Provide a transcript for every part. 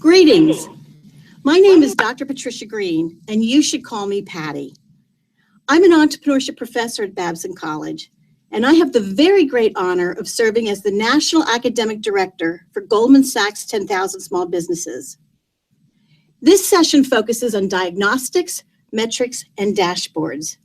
Greetings. My name is Dr. Patricia Green, and you should call me Patty. I'm an entrepreneurship professor at Babson College, and I have the very great honor of serving as the National Academic Director for Goldman Sachs 10,000 Small Businesses. This session focuses on diagnostics, metrics, and dashboards.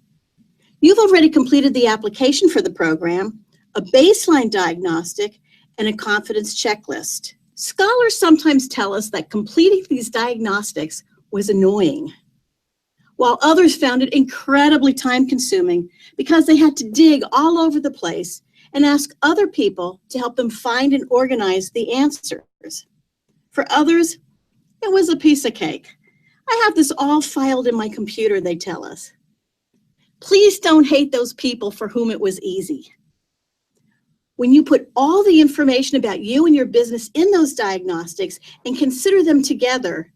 You've already completed the application for the program, a baseline diagnostic, and a confidence checklist. Scholars sometimes tell us that completing these diagnostics was annoying, while others found it incredibly time-consuming because they had to dig all over the place and ask other people to help them find and organize the answers. For others, it was a piece of cake. I have this all filed in my computer, they tell us. Please don't hate those people for whom it was easy. When you put all the information about you and your business in those diagnostics and consider them together,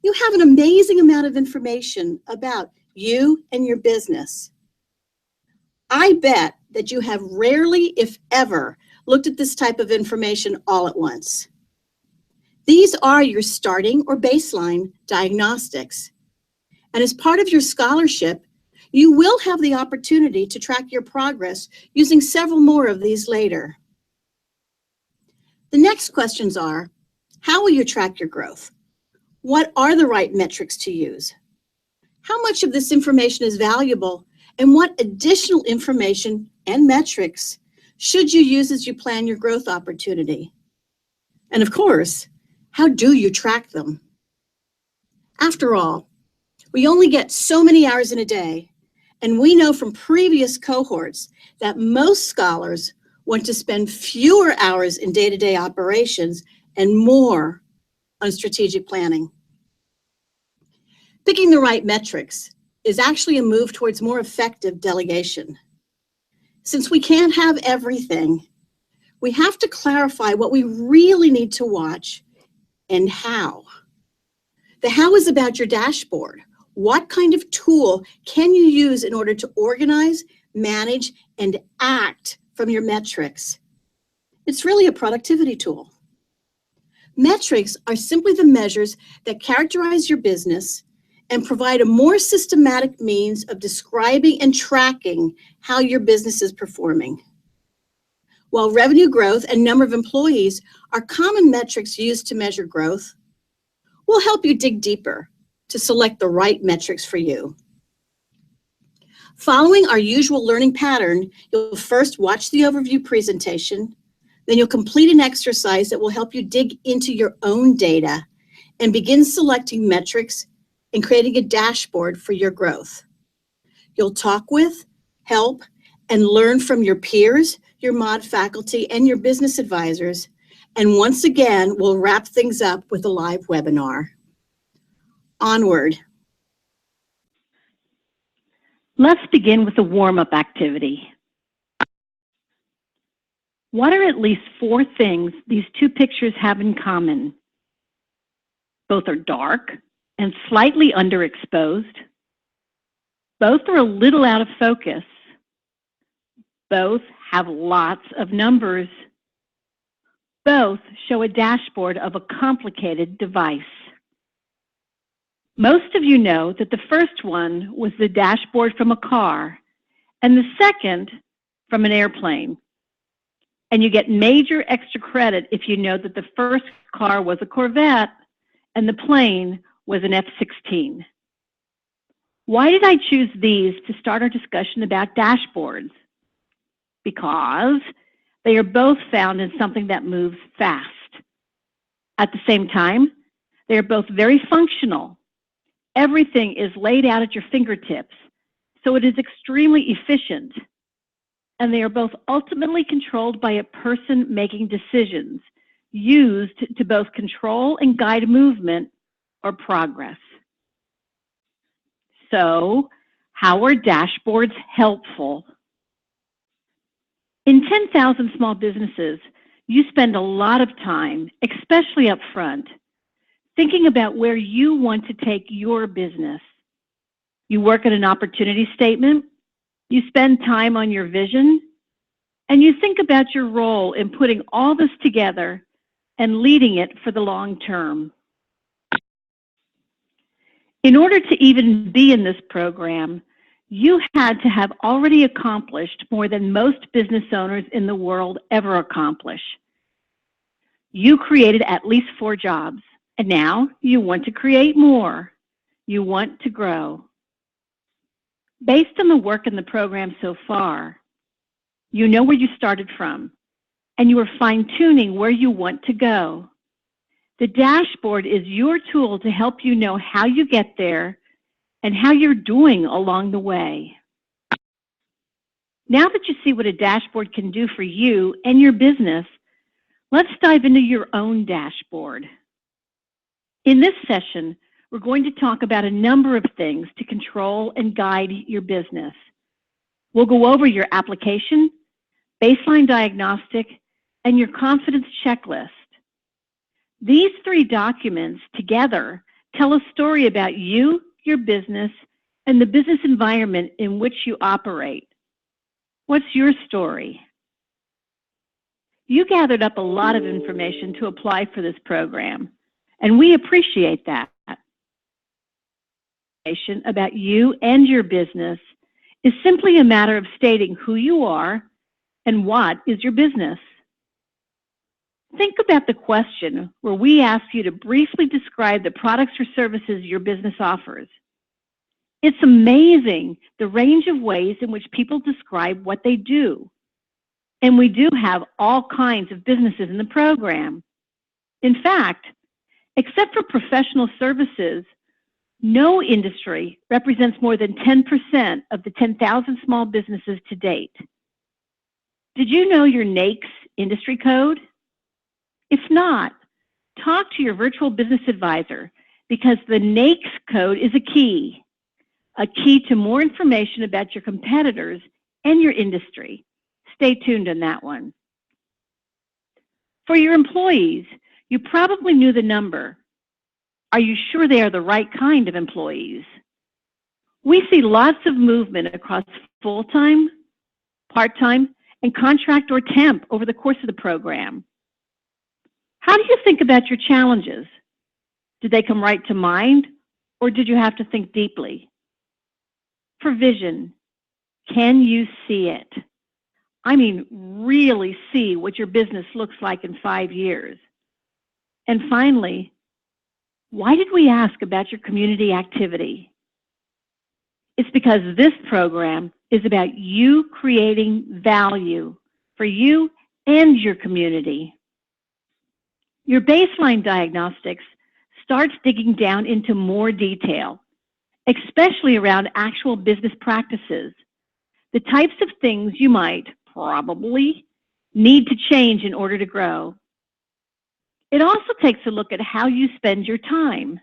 you have an amazing amount of information about you and your business. I bet that you have rarely, if ever, looked at this type of information all at once. These are your starting or baseline diagnostics. And as part of your scholarship, you will have the opportunity to track your progress using several more of these later. The next questions are, how will you track your growth? What are the right metrics to use? How much of this information is valuable, and what additional information and metrics should you use as you plan your growth opportunity? And of course, how do you track them? After all, we only get so many hours in a day, and we know from previous cohorts that most scholars want to spend fewer hours in day-to-day operations and more on strategic planning. Picking the right metrics is actually a move towards more effective delegation. Since we can't have everything, we have to clarify what we really need to watch and how. The how is about your dashboard. What kind of tool can you use in order to organize, manage, and act from your metrics? It's really a productivity tool. Metrics are simply the measures that characterize your business and provide a more systematic means of describing and tracking how your business is performing. While revenue growth and number of employees are common metrics used to measure growth, we'll help you dig deeper to select the right metrics for you. Following our usual learning pattern, you'll first watch the overview presentation, then you'll complete an exercise that will help you dig into your own data and begin selecting metrics and creating a dashboard for your growth. You'll talk with, help, and learn from your peers, your mod faculty, and your business advisors. And once again, we'll wrap things up with a live webinar. Onward. Let's begin with a warm-up activity. What are at least 4 things these 2 pictures have in common? Both are dark and slightly underexposed. Both are a little out of focus. Both have lots of numbers. Both show a dashboard of a complicated device. Most of you know that the first one was the dashboard from a car and the second from an airplane. And you get major extra credit if you know that the first car was a Corvette and the plane was an F-16. Why did I choose these to start our discussion about dashboards? Because they are both found in something that moves fast. At the same time, they are both very functional. Everything is laid out at your fingertips, so it is extremely efficient. And they are both ultimately controlled by a person making decisions, used to both control and guide movement or progress. So, how are dashboards helpful? In 10,000 small businesses, you spend a lot of time, especially up front, thinking about where you want to take your business. You work at an opportunity statement, you spend time on your vision, and you think about your role in putting all this together and leading it for the long term. In order to even be in this program, you had to have already accomplished more than most business owners in the world ever accomplish. You created at least 4 jobs, and now you want to create more. You want to grow. Based on the work in the program so far, you know where you started from, and you are fine-tuning where you want to go. The dashboard is your tool to help you know how you get there and how you're doing along the way. Now that you see what a dashboard can do for you and your business, let's dive into your own dashboard. In this session, we're going to talk about a number of things to control and guide your business. We'll go over your application, baseline diagnostic, and your confidence checklist. These 3 documents together tell a story about you, your business, and the business environment in which you operate. What's your story? You gathered up a lot of information to apply for this program, and we appreciate that. Information about you and your business is simply a matter of stating who you are and what is your business. Think about the question where we ask you to briefly describe the products or services your business offers. It's amazing the range of ways in which people describe what they do. And we do have all kinds of businesses in the program. In fact, except for professional services, no industry represents more than 10% of the 10,000 small businesses to date. Did you know your NAICS industry code? If not, talk to your virtual business advisor because the NAICS code is a key to more information about your competitors and your industry. Stay tuned on that one. For your employees, you probably knew the number. Are you sure they are the right kind of employees? We see lots of movement across full-time, part-time, and contract or temp over the course of the program. How do you think about your challenges? Did they come right to mind, or did you have to think deeply? For vision, can you see it? I mean, really see what your business looks like in 5 years. And finally, why did we ask about your community activity? It's because this program is about you creating value for you and your community. Your baseline diagnostics starts digging down into more detail, especially around actual business practices, the types of things you might probably need to change in order to grow. It also takes a look at how you spend your time.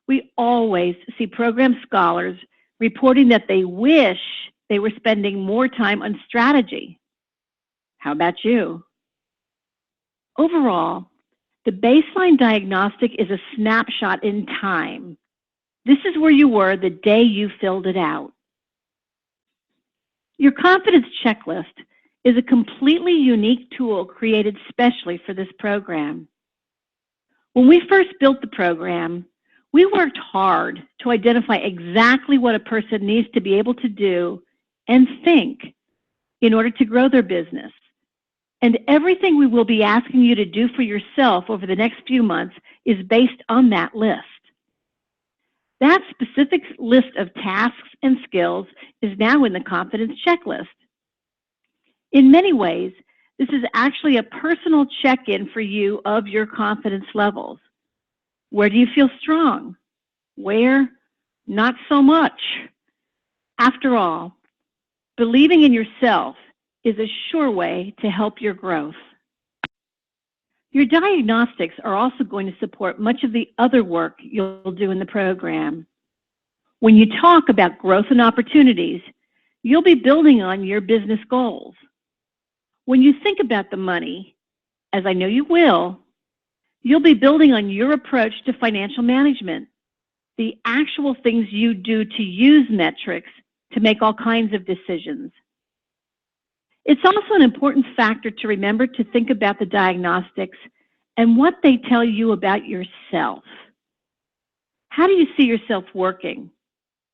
We always see program scholars reporting that they wish they were spending more time on strategy. How about you? Overall, the baseline diagnostic is a snapshot in time. This is where you were the day you filled it out. Your confidence checklist is a completely unique tool created specially for this program. When we first built the program, we worked hard to identify exactly what a person needs to be able to do and think in order to grow their business. And everything we will be asking you to do for yourself over the next few months is based on that list. That specific list of tasks and skills is now in the confidence checklist. In many ways, this is actually a personal check-in for you of your confidence levels. Where do you feel strong? Where? Not so much. After all, believing in yourself is a sure way to help your growth. Your diagnostics are also going to support much of the other work you'll do in the program. When you talk about growth and opportunities, you'll be building on your business goals. When you think about the money, as I know you will, you'll be building on your approach to financial management, the actual things you do to use metrics to make all kinds of decisions. It's also an important factor to remember to think about the diagnostics and what they tell you about yourself. How do you see yourself working,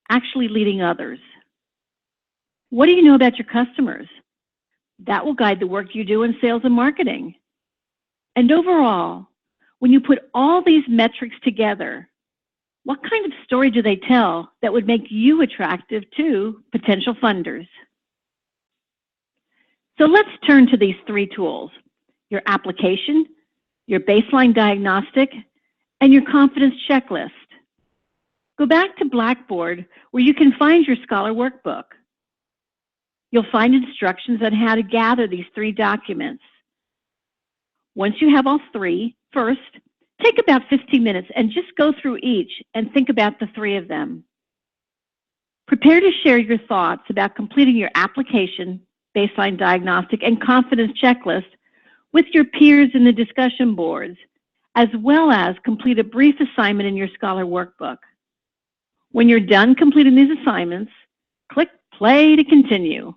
actually leading others? What do you know about your customers? That will guide the work you do in sales and marketing. And overall, when you put all these metrics together, what kind of story do they tell that would make you attractive to potential funders? So let's turn to these three tools: your application, your baseline diagnostic, and your confidence checklist. Go back to Blackboard where you can find your Scholar Workbook. You'll find instructions on how to gather these three documents. Once you have all three, first, take about 15 minutes and just go through each and think about the three of them. Prepare to share your thoughts about completing your application, baseline diagnostic, and confidence checklist with your peers in the discussion boards, as well as complete a brief assignment in your Scholar Workbook. When you're done completing these assignments, click play to continue.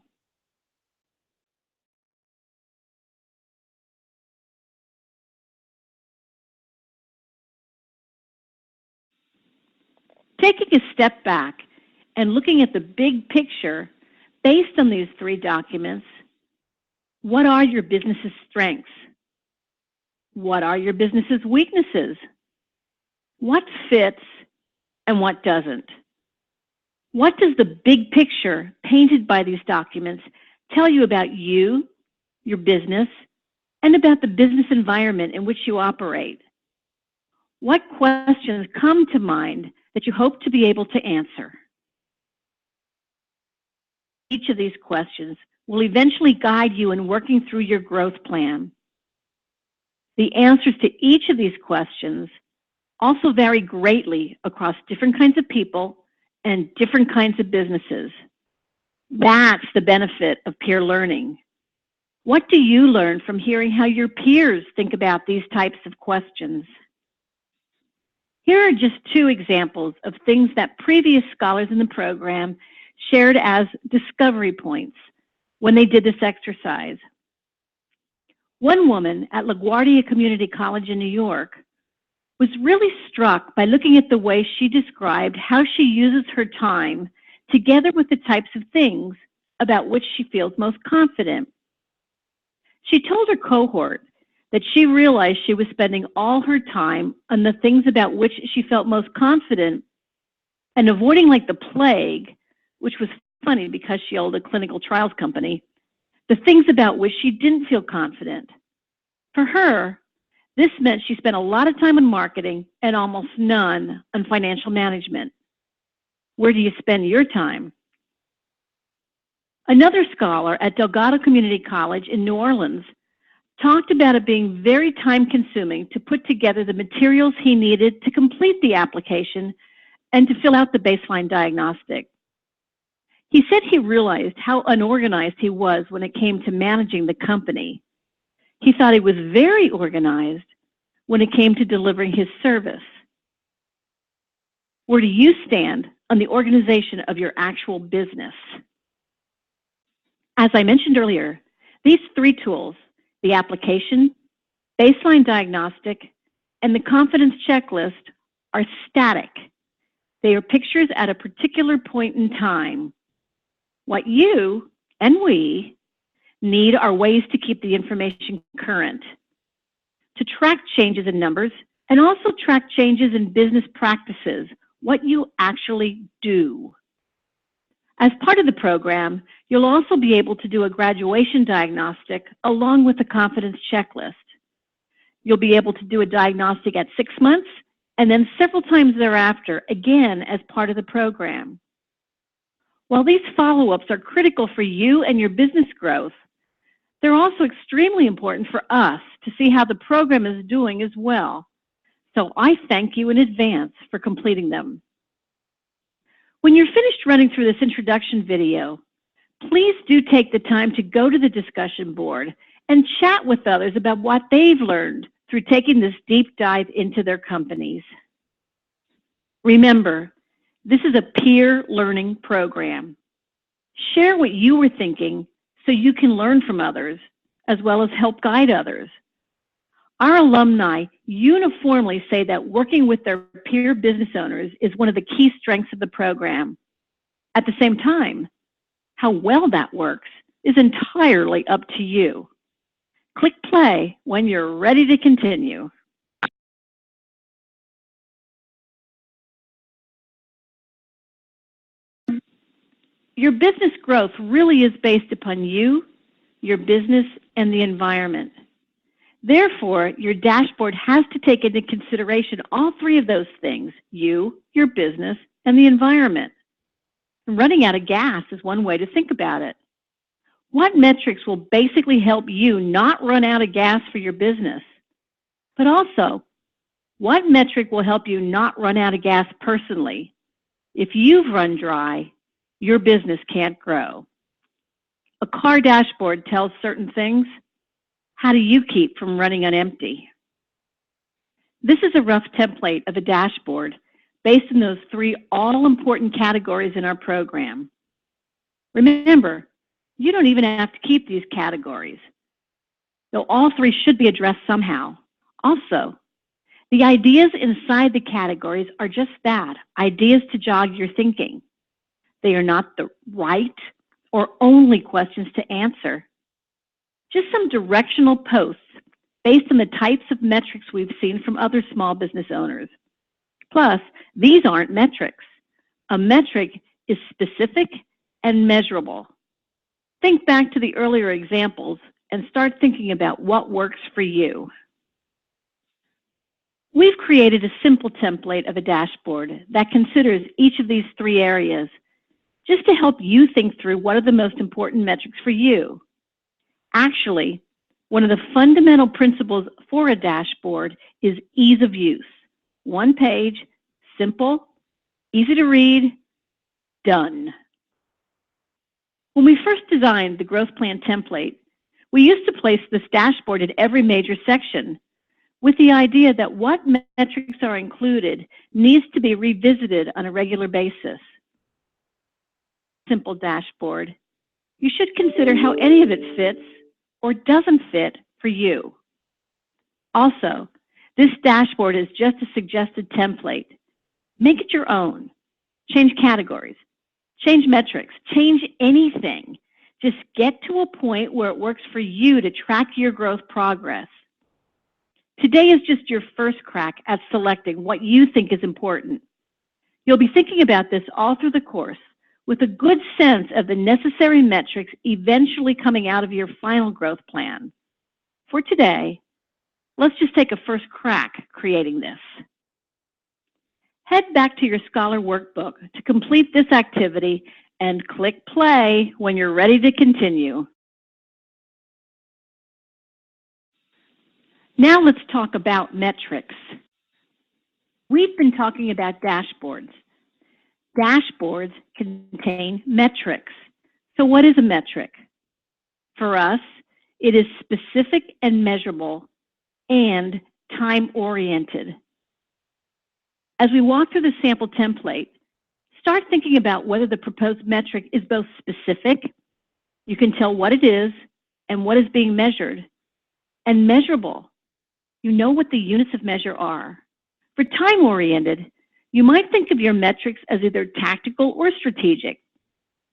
Taking a step back and looking at the big picture based on these three documents, what are your business's strengths? What are your business's weaknesses? What fits and what doesn't? What does the big picture painted by these documents tell you about you, your business, and about the business environment in which you operate? What questions come to mind that you hope to be able to answer? Each of these questions will eventually guide you in working through your growth plan. The answers to each of these questions also vary greatly across different kinds of people and different kinds of businesses. That's the benefit of peer learning. What do you learn from hearing how your peers think about these types of questions? Here are just two examples of things that previous scholars in the program shared as discovery points when they did this exercise. One woman at LaGuardia Community College in New York was really struck by looking at the way she described how she uses her time together with the types of things about which she feels most confident. She told her cohort that she realized she was spending all her time on the things about which she felt most confident and avoiding like the plague, which was funny because she owned a clinical trials company, the things about which she didn't feel confident. For her, this meant she spent a lot of time on marketing and almost none on financial management. Where do you spend your time? Another scholar at Delgado Community College in New Orleans talked about it being very time-consuming to put together the materials he needed to complete the application and to fill out the baseline diagnostic. He said he realized how unorganized he was when it came to managing the company. He thought he was very organized when it came to delivering his service. Where do you stand on the organization of your actual business? As I mentioned earlier, these three tools, the application, baseline diagnostic, and the confidence checklist, are static. They are pictures at a particular point in time. What you and we need are ways to keep the information current, to track changes in numbers, and also track changes in business practices, what you actually do. As part of the program, you'll also be able to do a graduation diagnostic along with the confidence checklist. You'll be able to do a diagnostic at 6 months and then several times thereafter, again as part of the program. While these follow-ups are critical for you and your business growth, they're also extremely important for us to see how the program is doing as well. So I thank you in advance for completing them. When you're finished running through this introduction video, please do take the time to go to the discussion board and chat with others about what they've learned through taking this deep dive into their companies. Remember, this is a peer learning program. Share what you were thinking so you can learn from others, as well as help guide others. Our alumni uniformly say that working with their peer business owners is one of the key strengths of the program. At the same time, how well that works is entirely up to you. Click play when you're ready to continue. Your business growth really is based upon you, your business, and the environment. Therefore, your dashboard has to take into consideration all three of those things: you, your business, and the environment. Running out of gas is one way to think about it. What metrics will basically help you not run out of gas for your business? But also, what metric will help you not run out of gas personally? If you've run dry, your business can't grow. A car dashboard tells certain things. How do you keep from running on empty? This is a rough template of a dashboard based on those three all-important categories in our program. Remember, you don't even have to keep these categories, though all three should be addressed somehow. Also, the ideas inside the categories are just that, ideas to jog your thinking. They are not the right or only questions to answer. Just some directional posts based on the types of metrics we've seen from other small business owners. Plus, these aren't metrics. A metric is specific and measurable. Think back to the earlier examples and start thinking about what works for you. We've created a simple template of a dashboard that considers each of these three areas, just to help you think through what are the most important metrics for you. Actually, one of the fundamental principles for a dashboard is ease of use. One page, simple, easy to read, done. When we first designed the growth plan template, we used to place this dashboard in every major section with the idea that what metrics are included needs to be revisited on a regular basis. Simple dashboard, you should consider how any of it fits or doesn't fit for you. Also, this dashboard is just a suggested template. Make it your own. Change categories, change metrics, change anything. Just get to a point where it works for you to track your growth progress. Today is just your first crack at selecting what you think is important. You'll be thinking about this all through the course, with a good sense of the necessary metrics eventually coming out of your final growth plan. For today, let's just take a first crack creating this. Head back to your Scholar workbook to complete this activity and click play when you're ready to continue. Now let's talk about metrics. We've been talking about dashboards. Dashboards contain metrics. So what is a metric? For us, it is specific and measurable and time-oriented. As we walk through the sample template, start thinking about whether the proposed metric is both specific, you can tell what it is and what is being measured, and measurable. You know what the units of measure are. For time-oriented, you might think of your metrics as either tactical or strategic,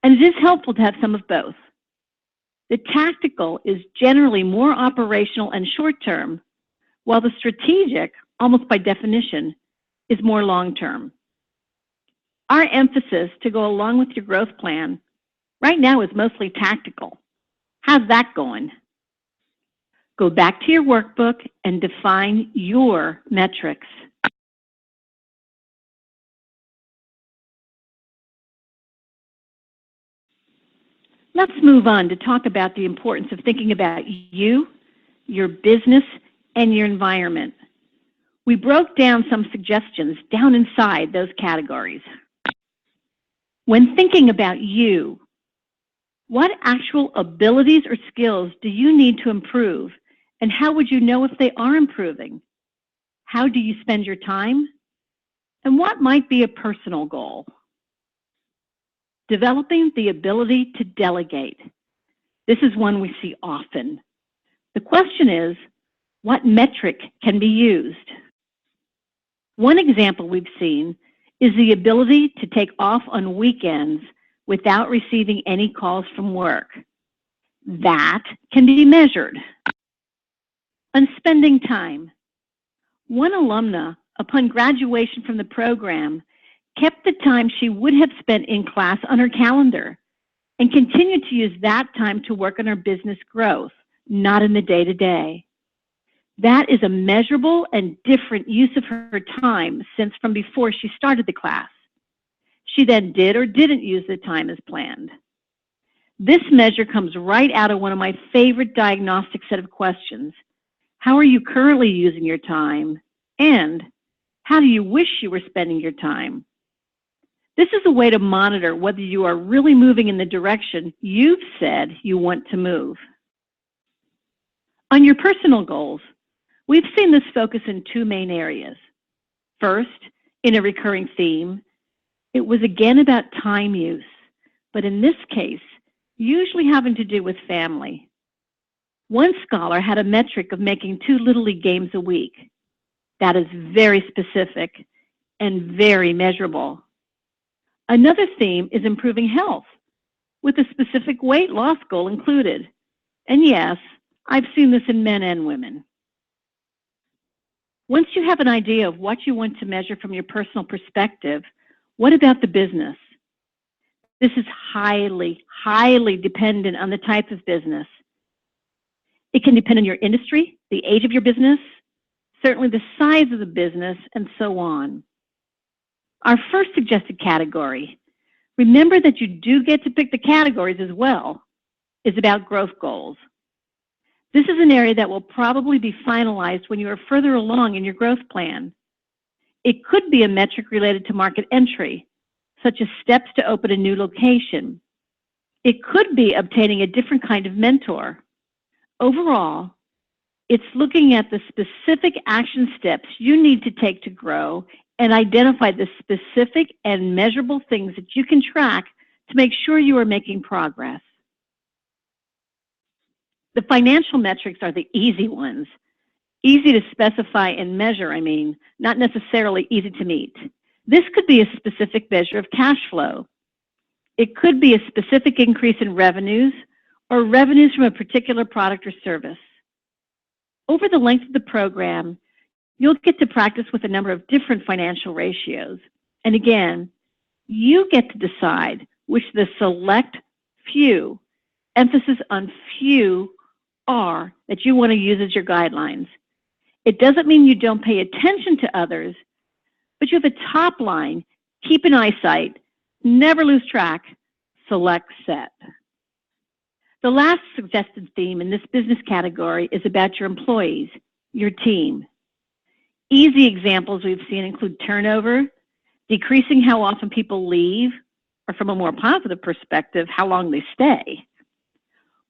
and it is helpful to have some of both. The tactical is generally more operational and short-term, while the strategic, almost by definition, is more long-term. Our emphasis to go along with your growth plan right now is mostly tactical. How's that going? Go back to your workbook and define your metrics. Let's move on to talk about the importance of thinking about you, your business, and your environment. We broke down some suggestions down inside those categories. When thinking about you, what actual abilities or skills do you need to improve, and how would you know if they are improving? How do you spend your time? And what might be a personal goal? Developing the ability to delegate. This is one we see often. The question is, What metric can be used? One example we've seen is the ability to take off on weekends without receiving any calls from work. That can be measured. On spending time, one alumna, upon graduation from the program, kept the time she would have spent in class on her calendar and continued to use that time to work on her business growth, not in the day-to-day. That is a measurable and different use of her time since from before she started the class. She then did or didn't use the time as planned. This measure comes right out of one of my favorite diagnostic set of questions. How are you currently using your time? And how do you wish you were spending your time? This is a way to monitor whether you are really moving in the direction you've said you want to move. On your personal goals, we've seen this focus in two main areas. First, in a recurring theme, it was again about time use, but in this case, usually having to do with family. One scholar had a metric of making 2 Little League games a week. That is very specific and very measurable. Another theme is improving health, with a specific weight loss goal included. And yes, I've seen this in men and women. Once you have an idea of what you want to measure from your personal perspective, what about the business? This is highly, highly dependent on the type of business. It can depend on your industry, the age of your business, certainly the size of the business, and so on. Our first suggested category, remember that you do get to pick the categories as well, is about growth goals. This is an area that will probably be finalized when you are further along in your growth plan. It could be a metric related to market entry, such as steps to open a new location. It could be obtaining a different kind of mentor. Overall, it's looking at the specific action steps you need to take to grow and identify the specific and measurable things that you can track to make sure you are making progress. The financial metrics are the easy ones. Easy to specify and measure, not necessarily easy to meet. This could be a specific measure of cash flow. It could be a specific increase in revenues or revenues from a particular product or service. Over the length of the program, you'll get to practice with a number of different financial ratios. And again, you get to decide which the select few, emphasis on few, are that you want to use as your guidelines. It doesn't mean you don't pay attention to others, but you have a top line, keep an eyesight, never lose track, select set. The last suggested theme in this business category is about your employees, your team. Easy examples we've seen include turnover, decreasing how often people leave, or from a more positive perspective, how long they stay.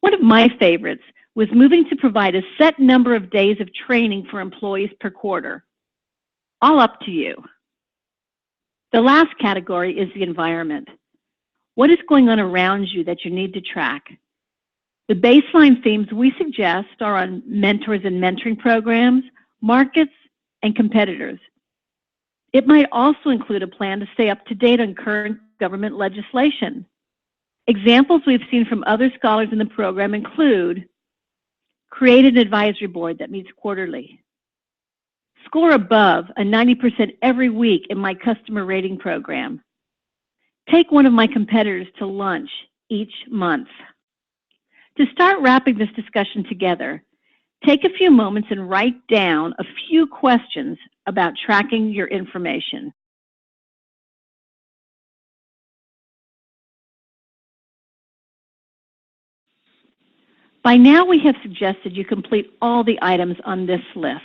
One of my favorites was moving to provide a set number of days of training for employees per quarter. All up to you. The last category is the environment. What is going on around you that you need to track? The baseline themes we suggest are on mentors and mentoring programs, markets, and competitors. It might also include a plan to stay up to date on current government legislation. Examples we've seen from other scholars in the program include create an advisory board that meets quarterly, score above a 90% every week in my customer rating program, take one of my competitors to lunch each month. To start wrapping this discussion together, take a few moments and write down a few questions about tracking your information. By now, we have suggested you complete all the items on this list.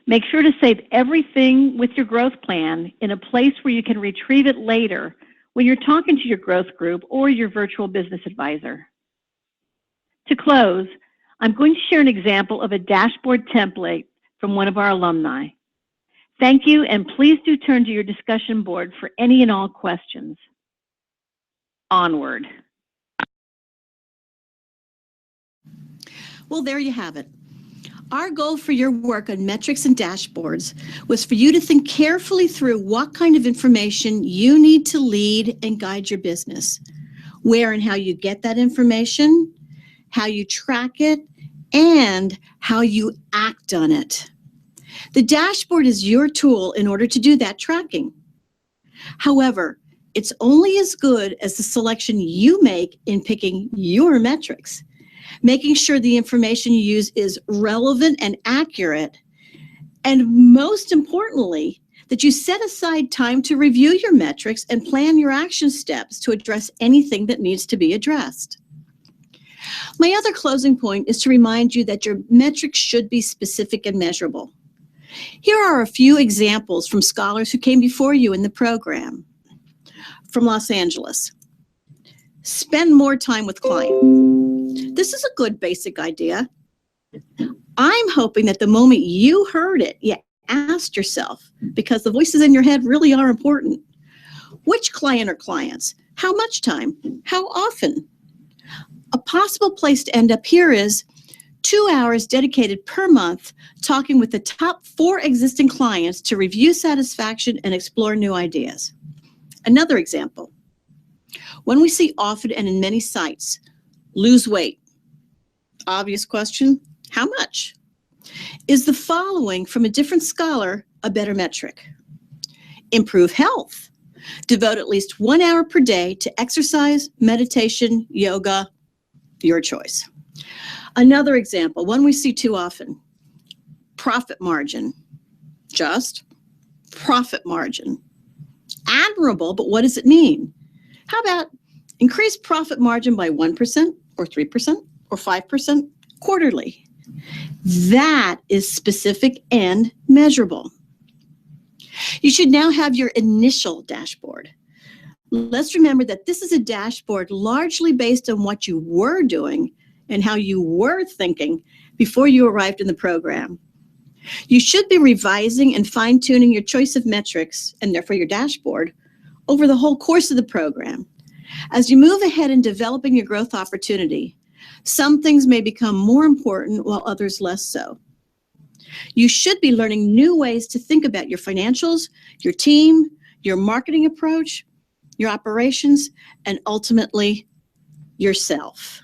Make sure to save everything with your growth plan in a place where you can retrieve it later when you're talking to your growth group or your virtual business advisor. To close, I'm going to share an example of a dashboard template from one of our alumni. Thank you, and please do turn to your discussion board for any and all questions. Onward. Well, there you have it. Our goal for your work on metrics and dashboards was for you to think carefully through what kind of information you need to lead and guide your business, where and how you get that information, how you track it, and how you act on it. The dashboard is your tool in order to do that tracking. However, it's only as good as the selection you make in picking your metrics, making sure the information you use is relevant and accurate, and most importantly, that you set aside time to review your metrics and plan your action steps to address anything that needs to be addressed. My other closing point is to remind you that your metrics should be specific and measurable. Here are a few examples from scholars who came before you in the program. From Los Angeles. Spend more time with clients. This is a good basic idea. I'm hoping that the moment you heard it, you asked yourself, because the voices in your head really are important. Which client or clients? How much time? How often? A possible place to end up here is 2 hours dedicated per month talking with the top 4 existing clients to review satisfaction and explore new ideas. Another example, when we see often and in many sites, lose weight. Obvious question, how much? Is the following from a different scholar a better metric? Improve health. Devote at least 1 hour per day to exercise, meditation, yoga, your choice. Another example, one we see too often, profit margin. Just profit margin. Admirable, but what does it mean? How about increase profit margin by 1% or 3% or 5% quarterly? That is specific and measurable. You should now have your initial dashboard. Let's remember that this is a dashboard largely based on what you were doing and how you were thinking before you arrived in the program. You should be revising and fine-tuning your choice of metrics, and therefore your dashboard, over the whole course of the program. As you move ahead in developing your growth opportunity, some things may become more important while others less so. You should be learning new ways to think about your financials, your team, your marketing approach, your operations, and ultimately yourself.